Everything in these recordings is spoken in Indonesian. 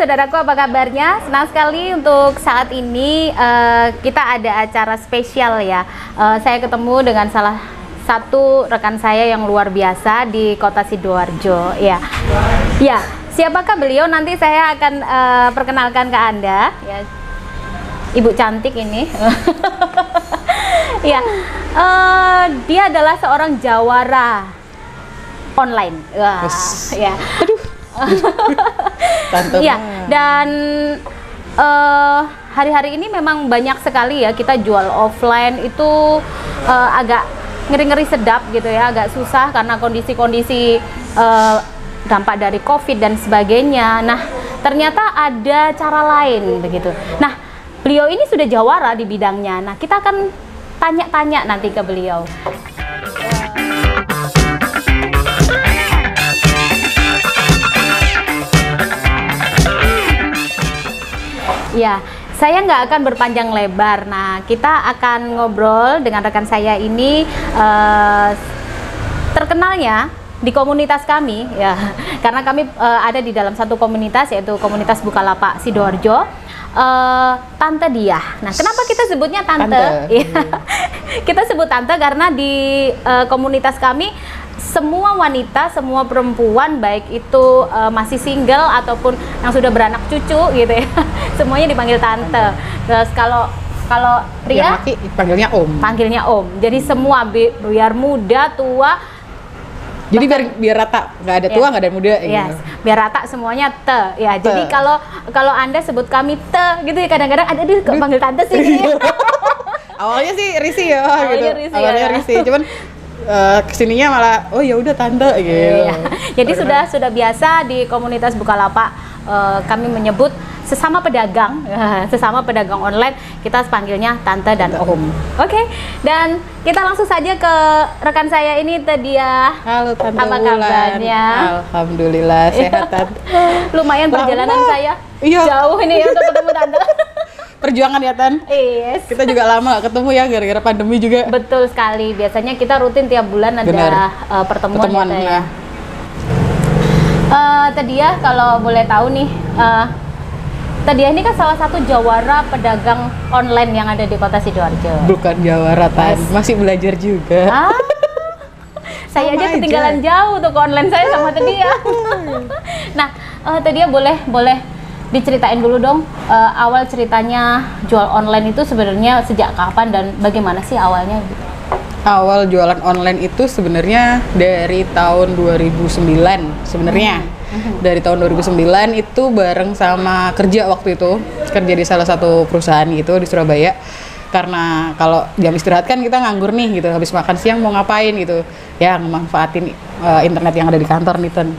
saudaraku, apa kabarnya? Senang sekali untuk saat ini kita ada acara spesial ya. Saya ketemu dengan salah satu rekan saya yang luar biasa di kota Sidoarjo ya. Ya, siapakah beliau? Nanti saya akan perkenalkan ke Anda ya. Ibu cantik ini. Ya, dia adalah seorang jawara online. Wah, ya. Aduh. Iya, dan hari-hari ini memang banyak sekali ya kita jual offline itu agak ngeri-ngeri sedap gitu ya, agak susah karena kondisi-kondisi dampak dari COVID dan sebagainya. Nah, ternyata ada cara lain begitu. Nah, beliau ini sudah jawara di bidangnya. Nah, kita akan tanya-tanya nanti ke beliau. Ya, saya nggak akan berpanjang lebar. Nah, kita akan ngobrol dengan rekan saya ini, terkenalnya di komunitas kami, ya, karena kami ada di dalam satu komunitas, yaitu komunitas Bukalapak Sidoarjo. Tante Diah. Nah, kenapa kita sebutnya Tante? Ya, kita sebut Tante karena di komunitas kami semua wanita, semua perempuan, baik itu masih single ataupun yang sudah beranak cucu gitu ya, semuanya dipanggil Tante. Terus kalau pria panggilnya Om. Panggilnya Om. Jadi semua biar muda, tua. Jadi biar rata, nggak ada tua, nggak ada muda. Yes, biar rata semuanya te. Ya, te. Jadi kalau Anda sebut kami te gitu ya, kadang-kadang ada di panggil Tante sih. Gitu. Awalnya sih risih ya gitu. Awalnya risih, cuman kesininya malah oh ya udah Tante gitu. Iya. Jadi sudah biasa di komunitas Bukalapak kami menyebut sesama pedagang online kita panggilnya Tante dan Om. Oke. Dan kita langsung saja ke rekan saya ini Dia. Halo Tante. Apa kabarnya? Alhamdulillah sehat Tante. Lumayan perjalanan saya. Iya. Jauh ini ya untuk ketemu Tante. Perjuangan ya Tan. Yes. Kita juga lama gak ketemu ya gara-gara pandemi juga. Betul sekali. Biasanya kita rutin tiap bulan ada pertemuan ya. Dia kalau boleh tahu nih, Dia ini kan salah satu jawara pedagang online yang ada di kota Sidoarjo. Bukan jawara Tan, masih belajar juga. Saya aja ketinggalan jauh tuh ke online saya sama Dia. Nah, Dia boleh diceritain dulu dong, awal ceritanya jual online itu sebenarnya sejak kapan dan bagaimana sih awalnya? Awal jualan online itu sebenarnya dari tahun 2009 sebenarnya. Dari tahun 2009 itu bareng sama kerja waktu itu, kerja di salah satu perusahaan gitu di Surabaya. Karena kalau jam istirahat kan kita nganggur nih gitu, habis makan siang mau ngapain gitu, ya memanfaatin internet yang ada di kantor nih Tan.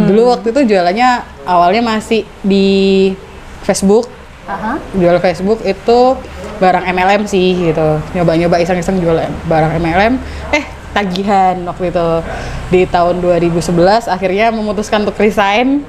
Dulu waktu itu jualannya awalnya masih di Facebook, jual Facebook itu barang MLM sih gitu, nyoba-nyoba iseng-iseng jual barang MLM, tagihan waktu itu di tahun 2011 akhirnya memutuskan untuk resign,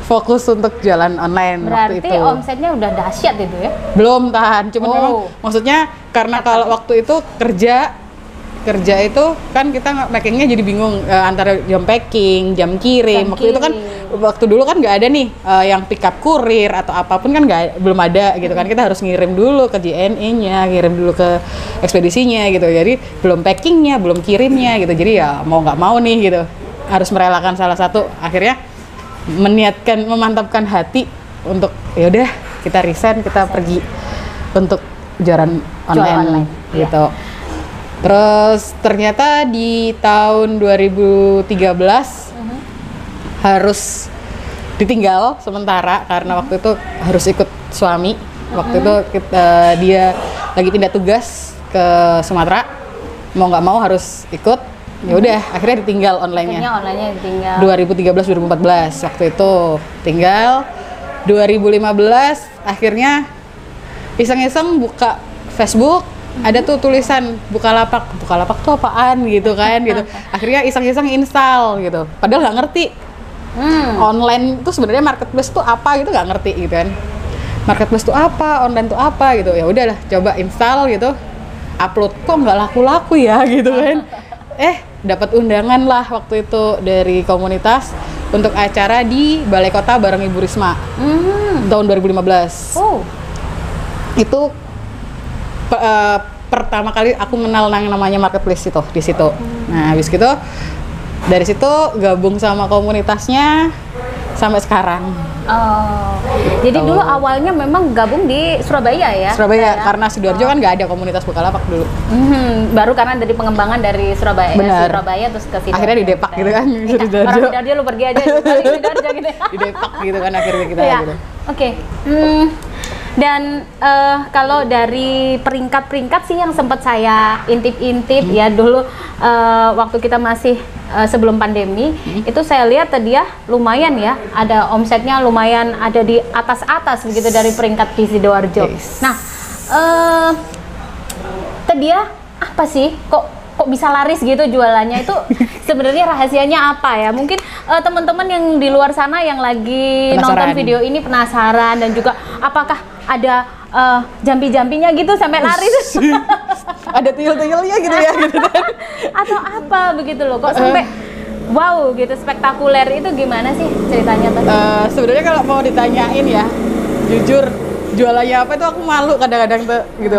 fokus untuk jualan online. Berarti waktu itu omsetnya udah dahsyat itu ya? Belum tahan, cuman memang maksudnya karena kalau waktu itu kerja itu kan kita packingnya jadi bingung antara jam packing, jam kirim. Waktu itu kan waktu dulu kan nggak ada nih yang pick up kurir atau apapun kan belum ada gitu kan, kita harus ngirim dulu ke JNE-nya, ngirim dulu ke ekspedisinya gitu, jadi belum packingnya, belum kirimnya gitu, jadi ya mau nggak mau nih gitu harus merelakan salah satu. Akhirnya memantapkan hati untuk ya udah kita resign, kita pergi untuk jualan online gitu. Terus ternyata di tahun 2013 harus ditinggal sementara karena waktu itu harus ikut suami. Waktu itu dia lagi pindah tugas ke Sumatera, mau nggak mau harus ikut. Ya udah, akhirnya ditinggal online-nya. Online-nya ditinggal. 2013-2014 waktu itu tinggal. 2015 akhirnya iseng-iseng buka Facebook. Ada tuh tulisan Bukalapak tuh apaan gitu kan gitu. Akhirnya iseng-iseng install gitu. Padahal nggak ngerti. Online tuh sebenarnya marketplace tuh apa gitu, nggak ngerti gitu kan. Marketplace tuh apa, online tuh apa gitu. Ya udahlah, coba install gitu. Upload kok nggak laku-laku ya gitu kan. Dapat undangan lah waktu itu dari komunitas untuk acara di Balai Kota bareng Ibu Risma tahun 2015. Oh. Itu pertama kali aku kenal namanya marketplace itu di situ. Nah, habis gitu dari situ gabung sama komunitasnya sampai sekarang. Oh. Jadi dulu awalnya memang gabung di Surabaya ya? Surabaya, karena Sidoarjo kan nggak ada komunitas Bukalapak dulu. Baru karena dari pengembangan dari Surabaya, Surabaya terus ke Sidoarjo. Akhirnya di Depak gitu kan, Sidoarjo. Orang Sidoarjo lu pergi aja, balik Sidoarjo gitu. Di Depak gitu kan akhirnya kita gitu. Oke. Dan kalau dari peringkat-peringkat sih yang sempat saya intip-intip ya dulu waktu kita masih sebelum pandemi, itu saya lihat tadi ya lumayan ya, ada omsetnya lumayan ada di atas-atas begitu dari peringkat di Sidoarjo. Nah, tadi ya apa sih kok bisa laris gitu jualannya itu sebenarnya rahasianya apa ya? Mungkin teman-teman yang di luar sana yang lagi nonton video ini penasaran dan juga apakah ada jambi-jambinya gitu sampai laris? Ada tuyul-tuyulnya gitu ya gitu kan? Atau apa begitu loh? Kok sampai wow gitu spektakuler itu gimana sih ceritanya tuh? Sebenarnya kalau mau ditanyain ya, jujur jualannya apa itu aku malu kadang-kadang tuh gitu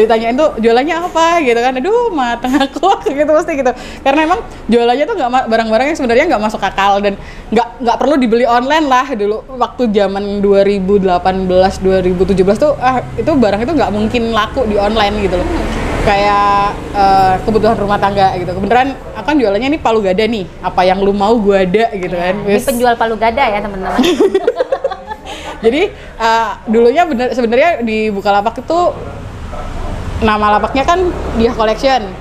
ditanyain tuh jualannya apa gitu kan, aduh mateng aku gitu pasti gitu, karena emang jualannya tuh nggak barang-barang yang sebenarnya nggak masuk akal dan nggak perlu dibeli online lah dulu waktu zaman 2018 2017 tuh itu barang itu nggak mungkin laku di online gitu loh, kayak kebutuhan rumah tangga gitu. Kebenaran akan jualannya ini palu gada nih, apa yang lu mau gua ada gitu kan. Ini penjual palu gada ya teman-teman. Jadi dulunya sebenarnya di Bukalapak itu nama lapaknya kan Dia Collection.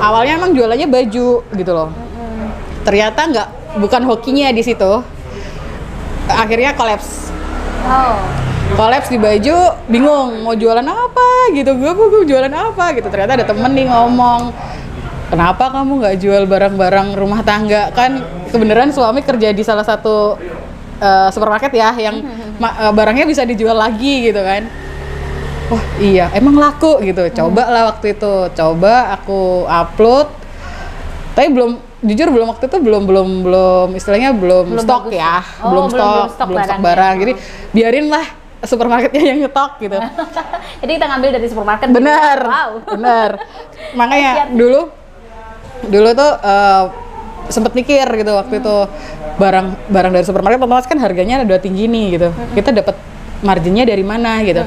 Awalnya emang jualannya baju gitu loh. Ternyata bukan hokinya di situ. Akhirnya kolaps. Kolaps di baju, bingung mau jualan apa gitu. Gue jualan apa gitu. Ternyata ada temen nih ngomong, kenapa kamu nggak jual barang-barang rumah tangga? Kan kebenaran suami kerja di salah satu supermarket ya, yang barangnya bisa dijual lagi gitu kan. Wah iya, emang laku gitu. Coba lah waktu itu, coba aku upload. Tapi jujur waktu itu belum istilahnya belum stok bagus. Ya, belum stok barang. Jadi biarin lah supermarketnya yang nyetok gitu. Jadi kita ngambil dari supermarket. Bener, bener. Makanya dulu tuh sempet mikir gitu waktu itu, barang dari supermarket otomatis kan harganya udah tinggi nih gitu. Kita dapat marginnya dari mana gitu.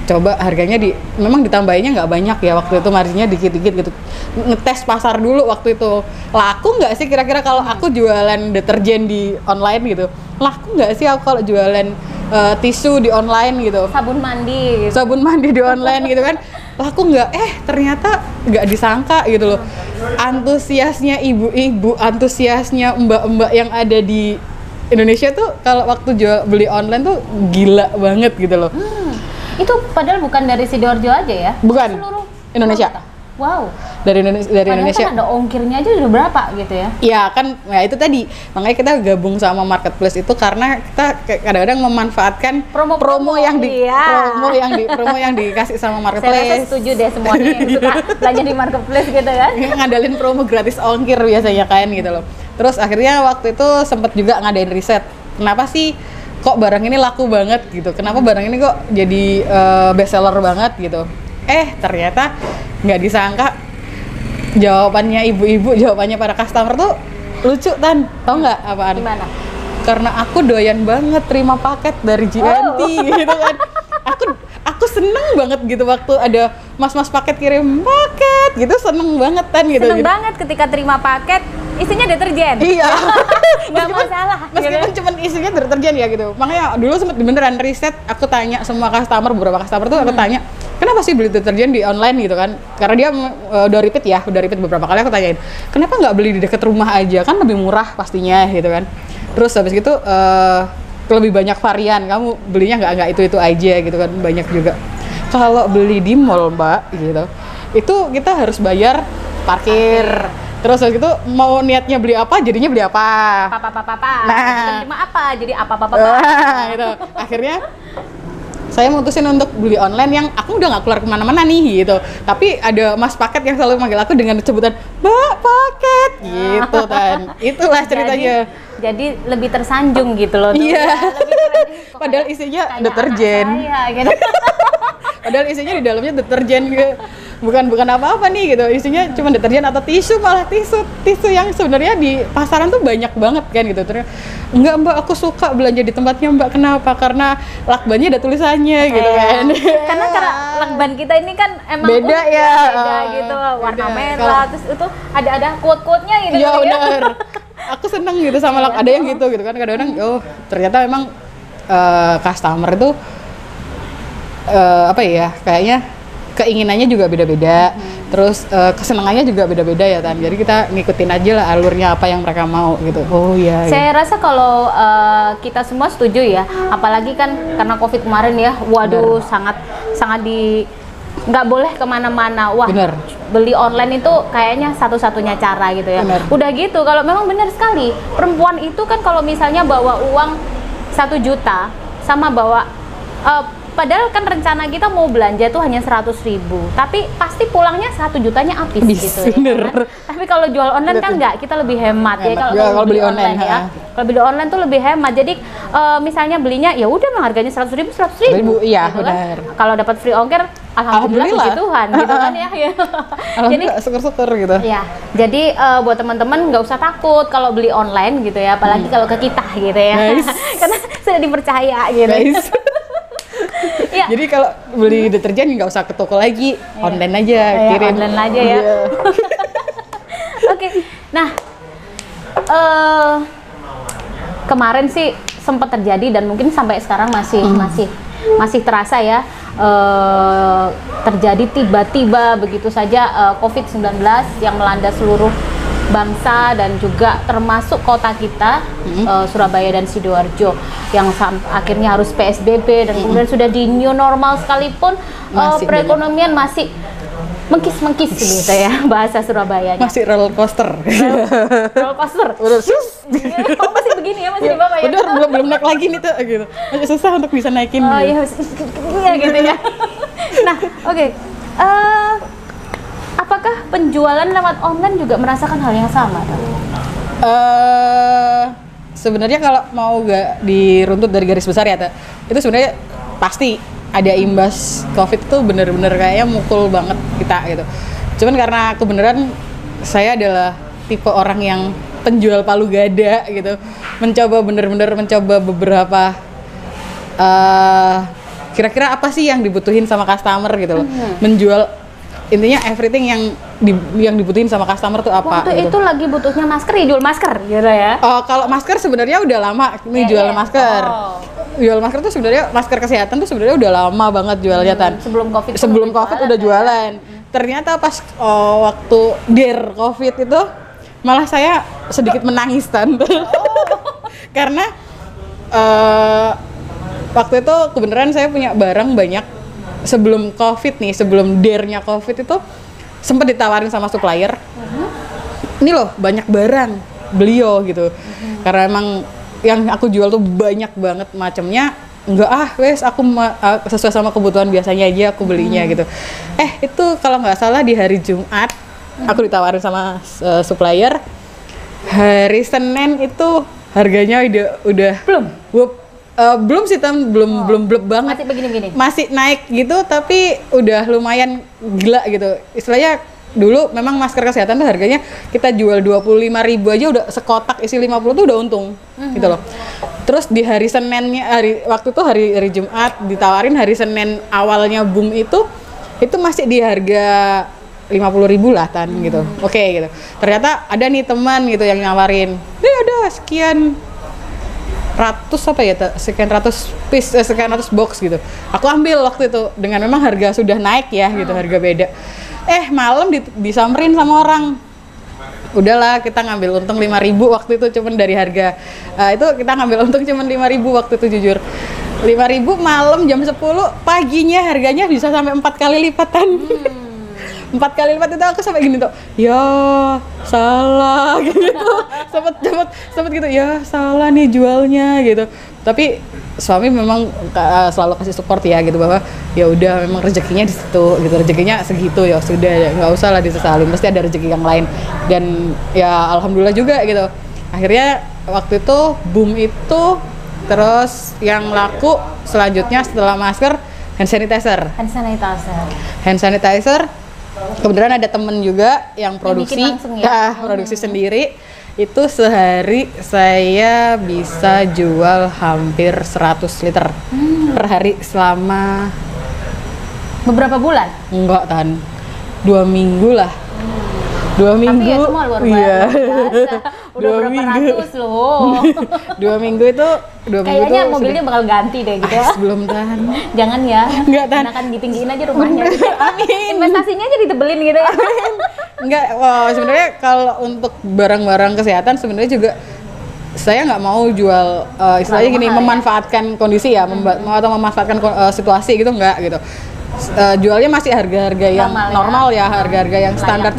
Coba harganya memang ditambahinnya nggak banyak ya waktu itu, marginnya dikit-dikit gitu. Ngetes pasar dulu waktu itu, laku nggak sih kira-kira kalau aku jualan deterjen di online gitu, laku nggak sih aku kalau jualan tisu di online gitu, sabun mandi di online gitu kan, laku nggak? Ternyata nggak disangka gitu loh, antusiasnya ibu-ibu, antusiasnya mbak-mbak yang ada di Indonesia tuh kalau waktu beli online tuh gila banget gitu loh. Itu padahal bukan dari Sidoarjo aja ya? Bukan, seluruh Indonesia. Wow. Dari Indonesia. Kan ada ongkirnya aja udah berapa gitu ya? Iya kan, ya itu tadi. Makanya kita gabung sama marketplace itu karena kita kadang-kadang memanfaatkan promo yang dikasih sama marketplace. Saya rasa setuju deh semuanya yang suka belanja di marketplace gitu kan. Ngandalin promo gratis ongkir biasanya kan gitu loh. Terus akhirnya waktu itu sempat juga ngadain riset. Kenapa sih kok barang ini laku banget gitu? Kenapa barang ini kok jadi best seller banget gitu? Ternyata nggak disangka jawabannya ibu-ibu, jawabannya para customer tuh lucu Tan, tau nggak apaan? Gimana? Karena aku doyan banget terima paket dari GNT gitu kan. Aku seneng banget gitu waktu ada mas-mas paket kirim paket gitu, seneng banget Tan gitu. Seneng banget ketika terima paket isinya deterjen. Iya. Nggak masalah. Meskipun cuma isinya deterjen ya gitu. Makanya dulu sempet beneran riset, aku tanya semua beberapa customer tuh aku tanya, kenapa sih beli deterjen di online gitu kan? Karena dia udah repeat beberapa kali aku tanyain, kenapa nggak beli di dekat rumah aja, kan lebih murah pastinya gitu kan. Terus habis gitu lebih banyak varian, kamu belinya nggak itu aja gitu kan, banyak juga. Kalau beli di mall Mbak gitu, itu kita harus bayar parkir. Terus habis itu mau niatnya beli apa, jadinya beli apa? Nah, terima apa? Jadi apa? Gitu. Akhirnya saya mutusin untuk beli online yang aku udah nggak keluar kemana-mana nih gitu. Tapi ada mas paket yang selalu manggil aku dengan sebutan Mbak Paket gitu kan. Itulah ceritanya. jadi lebih tersanjung gitu loh. Iya. Lebih keren. Kok Padahal kayak- isinya kayak deterjen. anak saya, gitu. Padahal isinya di dalamnya deterjen gitu. Bukan apa-apa nih gitu. Isinya cuma deterjen atau tisu, malah tisu yang sebenarnya di pasaran tuh banyak banget kan gitu. Terus enggak Mbak, aku suka belanja di tempatnya Mbak. Kenapa? Karena lakbannya ada tulisannya gitu kan. Karena lakban kita ini kan emang Beda unik ya, beda gitu, warna beda. merah, terus itu ada quote-quote-nya gitu. Iya kan, ya. benar. Aku seneng gitu sama ada yang gitu kan. Kadang-kadang oh ternyata memang customer itu apa ya, kayaknya keinginannya juga beda-beda, terus kesenangannya juga beda-beda ya Tan. Jadi kita ngikutin aja lah alurnya apa yang mereka mau gitu. Oh iya. Saya rasa kalau kita semua setuju ya, apalagi kan karena COVID kemarin ya, waduh sangat nggak boleh kemana-mana. Wah, Bener. beli online itu kayaknya satu-satunya cara gitu ya. Bener. Udah gitu, kalau memang benar sekali perempuan itu kan kalau misalnya bawa uang 1 juta sama bawa padahal kan rencana kita mau belanja tuh hanya 100.000, tapi pasti pulangnya 1 jutanya habis gitu ya. Bener. Kan? Tapi kalau jual online kan nggak, kita lebih hemat ya Kalau beli online ya. Kalau beli online tuh lebih hemat. Jadi misalnya belinya ya udah harganya 100.000, 100.000. Iya, gitu kan. benar. Kalau dapat free ongkir, alhamdulillah puji Tuhan gitu kan ya. Alhamdulillah, syukur-syukur gitu. Ya, jadi buat teman-teman nggak usah takut kalau beli online gitu ya, apalagi kalau ke kita gitu ya. Nice. Karena sudah dipercaya gitu. Nice. Ya. Jadi kalau beli deterjen nggak usah ke toko lagi, online aja, Ya, kirim. online aja ya. Iya. Oke, nah kemarin sih sempat terjadi dan mungkin sampai sekarang masih terasa ya, terjadi tiba-tiba begitu saja COVID-19 yang melanda seluruh bangsa dan juga termasuk kota kita, Surabaya dan Sidoarjo yang akhirnya harus PSBB dan kemudian sudah di new normal sekalipun perekonomian masih mengkis-mengkis gitu ya bahasa Surabayanya. Masih roller coaster. Roller coaster. Udah sus. Oh, masih begini ya, masih di bawah ya. Bener, belum naik lagi nih tuh gitu. Masih susah untuk bisa naikin. Oh gitu. iya, gitu ya. Nah, oke. Apakah penjualan lewat online juga merasakan hal yang sama? Sebenarnya kalau mau gak diruntut dari garis besar ya, itu sebenarnya pasti ada imbas COVID tuh bener-bener kayaknya mukul banget kita gitu. Cuman karena kebenaran saya adalah tipe orang yang penjual palu gada gitu, mencoba beberapa kira-kira apa sih yang dibutuhin sama customer gitu loh, menjual intinya everything yang dibutuhin sama customer tuh apa. Waktu gitu. itu lagi butuhnya masker, ya jual masker gitu ya. Oh, kalau masker sebenarnya udah lama nih jual masker. Jual masker tuh sebenarnya masker kesehatan tuh sebenarnya udah lama banget jualnya Tan. Sebelum COVID. Sebelum COVID udah jualan. Ternyata pas waktu COVID itu malah saya sedikit menangis Tan. Karena waktu itu kebenaran saya punya barang banyak sebelum COVID nih, sebelum nya COVID itu sempat ditawarin sama supplier. Ini loh banyak barang beliau gitu. Karena emang yang aku jual tuh banyak banget macamnya. Enggak wes aku sesuai sama kebutuhan biasanya aja aku belinya gitu. Itu kalau nggak salah di hari Jumat aku ditawarin sama supplier. Hari Senin itu harganya udah belum sih belum bleb banget. Masih begini-begini. Masih naik gitu tapi udah lumayan gila gitu. Istilahnya dulu memang masker kesehatan tuh harganya kita jual 25.000 aja udah sekotak isi 50 tuh udah untung gitu loh. Terus di hari Seninnya waktu itu hari Jumat ditawarin hari Senin awalnya boom itu masih di harga 50.000 lah Tan gitu. Oke gitu. Ternyata ada nih teman gitu yang nawarin. Ada sekian ratus sekian ratus piece, sekian ratus box gitu. Aku ambil waktu itu dengan memang harga sudah naik ya gitu, harga beda. Malam disamperin sama orang. Udahlah kita ngambil untung 5.000 waktu itu cuman dari harga itu kita ngambil untung cuman 5.000 waktu itu jujur. 5.000 malam jam 10 paginya harganya bisa sampai 4 kali lipatan. 4 kali lipat itu aku sampai gini tuh, ya salah gitu, sempet gitu, ya salah nih jualnya gitu. Tapi suami memang selalu kasih support ya gitu, bahwa ya udah memang rezekinya di situ gitu, rezekinya segitu ya sudah, nggak usah lah disesalin, pasti ada rezeki yang lain. Dan ya alhamdulillah juga gitu. Akhirnya waktu itu boom itu, terus yang laku selanjutnya setelah masker hand sanitizer. Hand sanitizer kebetulan ada temen juga yang produksi, langsung ya? Produksi sendiri. Itu sehari saya bisa jual hampir 100 liter per hari selama beberapa bulan? Enggak, tahan 2 minggu lah. 2 minggu. Tapi ya semua luar biasa. Iya. Udah berapa ratus loh. 2 minggu itu Kayaknya mobilnya bakal ganti deh gitu ya. Belum tahan. Jangan ya. Enggak tahan. Enakan ditinggiin aja rumahnya. Amin. Investasinya aja ditebelin gitu ya. Enggak, sebenarnya kalau untuk barang-barang kesehatan sebenarnya juga saya nggak mau jual istilahnya gini, memanfaatkan kondisi ya, atau memanfaatkan situasi gitu, nggak gitu. Jualnya masih harga-harga yang normal ya, harga-harga yang standar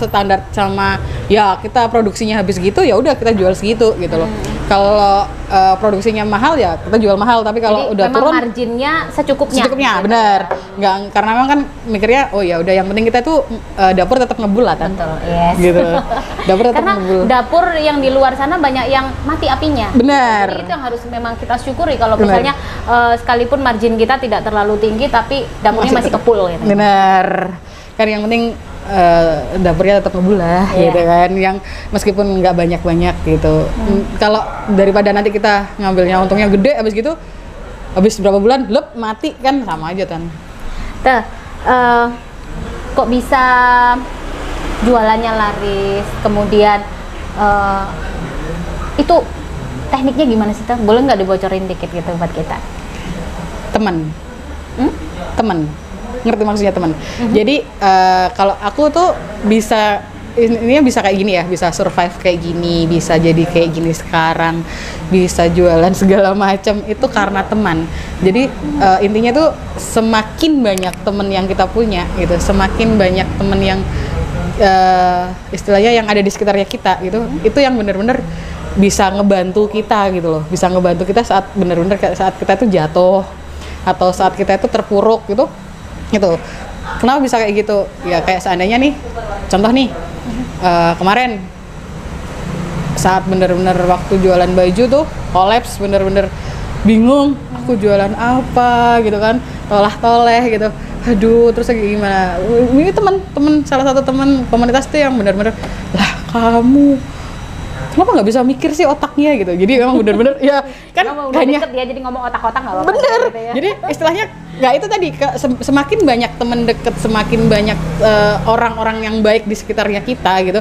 standar sama ya kita produksinya habis gitu ya udah kita jual segitu gitu loh. Kalau produksinya mahal ya kita jual mahal, tapi kalau udah turun marginnya secukupnya. Gitu. Bener. Nggak, karena memang kan mikirnya oh ya udah yang penting kita tuh dapur tetap ngebul lah kan. Betul, yes. Gitu. Dapur tetap karena ngebul. Dapur yang di luar sana banyak yang mati apinya. Bener. Jadi itu yang harus memang kita syukuri kalau misalnya sekalipun margin kita tidak terlalu tinggi tapi dapurnya masih kepul gitu. Bener. Kan yang penting dapurnya tetap ngebul lah gitu kan, yang meskipun nggak banyak-banyak gitu. Kalau daripada nanti kita ngambilnya untungnya gede habis gitu, habis berapa bulan lep mati kan sama aja kan. Kok bisa jualannya laris, kemudian itu tekniknya gimana sih Teh? Boleh nggak dibocorin dikit gitu buat kita? Teman ngerti maksudnya teman. Jadi kalau aku tuh bisa ininya bisa kayak gini ya, bisa survive kayak gini, bisa jadi kayak gini sekarang, bisa jualan segala macam itu karena teman. Jadi intinya tuh semakin banyak teman yang kita punya gitu, semakin banyak teman yang istilahnya yang ada di sekitarnya kita gitu, itu yang benar-benar bisa ngebantu kita gitu loh, bisa ngebantu kita saat benar-benar saat kita tuh jatuh atau saat kita itu terpuruk gitu. Kenapa bisa kayak gitu? Ya kayak seandainya nih, contoh nih, kemarin saat bener-bener waktu jualan baju tuh kolaps, bener-bener bingung, aku jualan apa gitu kan, tolah-toleh gitu. Aduh, terus kayak gimana? Ini teman salah satu teman komunitas tuh yang bener-bener, lah kamu kenapa nggak bisa mikir sih otaknya gitu. Jadi memang bener-bener ya kan hanya deket ya, jadi ngomong otak-otak nggak apa-apa. Bener. Gitu ya. Jadi istilahnya nggak itu tadi semakin banyak teman deket, semakin banyak orang-orang yang baik di sekitarnya kita gitu.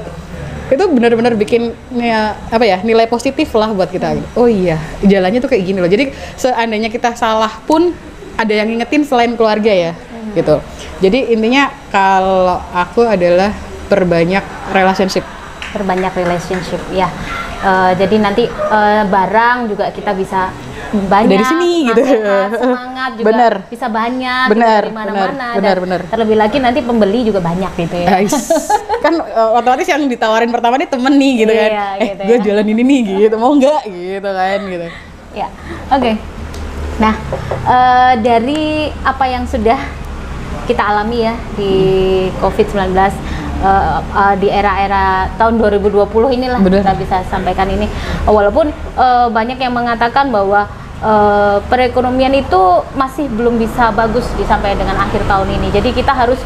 Itu benar-benar bikin ya, apa ya, nilai positif lah buat kita. Oh iya, jalannya tuh kayak gini loh. Jadi seandainya kita salah pun ada yang ngingetin selain keluarga ya, gitu. Jadi intinya kalau aku adalah perbanyak relationship ya. Jadi nanti barang juga kita bisa banyak dari sini gitu, semangat juga bener. Bisa banyak bener, gitu, di mana-mana. Bener. Terlebih lagi nanti pembeli juga banyak gitu ya. Kan otomatis yang ditawarin pertama nih temen nih gitu kan, gitu gue jualan ini nih gitu, mau nggak gitu kan gitu. Ya, oke. Nah, dari apa yang sudah kita alami ya di COVID-19, di era-era tahun 2020 inilah kita bisa sampaikan ini. Walaupun banyak yang mengatakan bahwa perekonomian itu masih belum bisa bagus sampai dengan akhir tahun ini. Jadi kita harus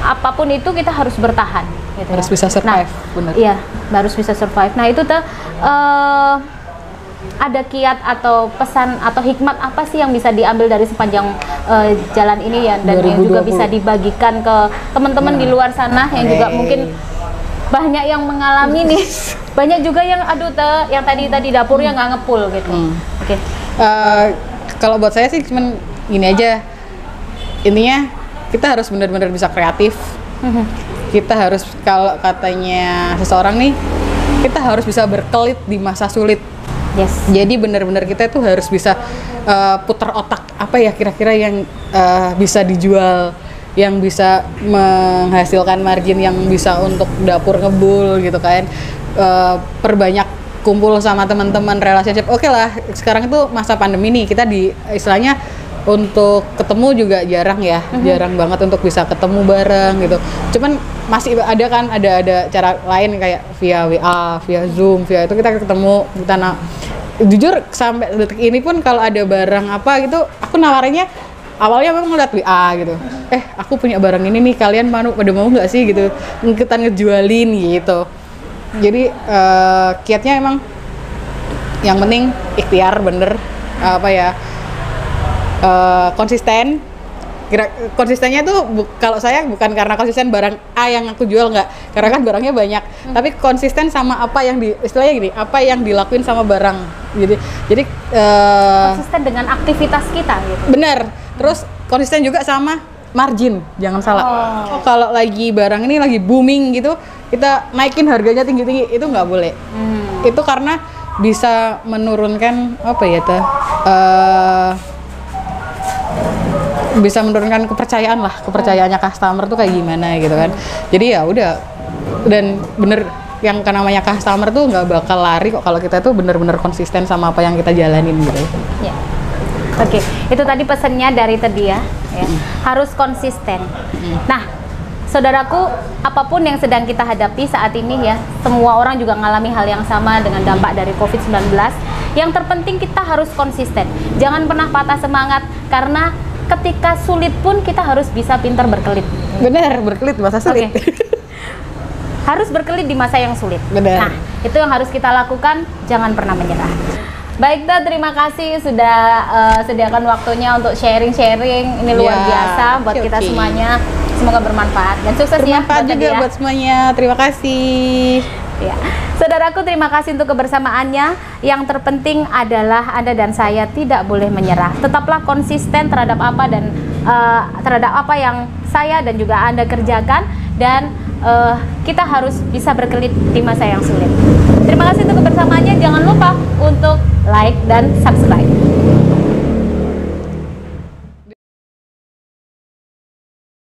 apapun itu kita harus bertahan. Gitu harus ya. bisa survive, benar. Iya, harus bisa survive. Nah itu tuh ada kiat atau pesan atau hikmat apa sih yang bisa diambil dari sepanjang jalan ini ya, dan yang juga bisa dibagikan ke teman-teman di luar sana yang juga mungkin banyak yang mengalami nih, banyak juga yang yang tadi dapurnya nggak ngepul gitu. Oke. Kalau buat saya sih cuman gini aja, intinya kita harus benar-benar bisa kreatif. Kita harus, kalau katanya seseorang nih, kita harus bisa berkelit di masa sulit. Yes. Jadi benar-benar kita itu harus bisa putar otak, apa ya kira-kira yang bisa dijual, yang bisa menghasilkan margin yang bisa untuk dapur ngebul gitu kan. Perbanyak kumpul sama teman-teman, relationship. Oke lah, sekarang itu masa pandemi nih, kita di istilahnya Untuk ketemu juga jarang ya, jarang banget untuk bisa ketemu bareng gitu. Cuman masih ada kan, ada cara lain kayak via WA, via Zoom, via itu kita ketemu. Jujur sampai detik ini pun kalau ada barang apa gitu, aku nawarinnya awalnya memang ngeliat WA gitu. Aku punya barang ini nih, kalian pada mau nggak sih gitu? Ikutan ngejualin gitu. Jadi kiatnya emang yang penting ikhtiar bener, konsisten. Konsistennya tuh kalau saya bukan karena konsisten barang A yang aku jual, nggak, karena kan barangnya banyak, tapi konsisten sama apa yang istilahnya gini, apa yang dilakuin sama barang. Jadi konsisten dengan aktivitas kita gitu. Bener. Terus konsisten juga sama margin, jangan salah. Kalau lagi barang ini lagi booming gitu, kita naikin harganya tinggi-tinggi, itu nggak boleh. Itu karena bisa menurunkan bisa menurunkan kepercayaannya customer tuh kayak gimana gitu kan. Jadi ya udah, dan bener yang namanya customer tuh nggak bakal lari kok kalau kita tuh bener-bener konsisten sama apa yang kita jalanin gitu ya. Oke, itu tadi pesannya dari Tedia ya. Harus konsisten. Nah, saudaraku, apapun yang sedang kita hadapi saat ini ya, semua orang juga mengalami hal yang sama dengan dampak dari COVID-19. Yang terpenting kita harus konsisten. Jangan pernah patah semangat, karena ketika sulit pun kita harus bisa pintar berkelit. Bener, berkelit masa sulit. Harus berkelit di masa yang sulit. Bener. Nah, itu yang harus kita lakukan, jangan pernah menyerah. Baik, terima kasih sudah sediakan waktunya untuk sharing-sharing. Ini luar biasa buat kita semuanya. Semoga bermanfaat dan sukses ya. Bermanfaat juga buat semuanya. Terima kasih. Ya, saudaraku, terima kasih untuk kebersamaannya. Yang terpenting adalah Anda dan saya tidak boleh menyerah. Tetaplah konsisten terhadap apa dan terhadap apa yang saya dan juga Anda kerjakan, dan kita harus bisa berkelit di masa yang sulit. Terima kasih untuk kebersamaannya. Jangan lupa untuk like dan subscribe.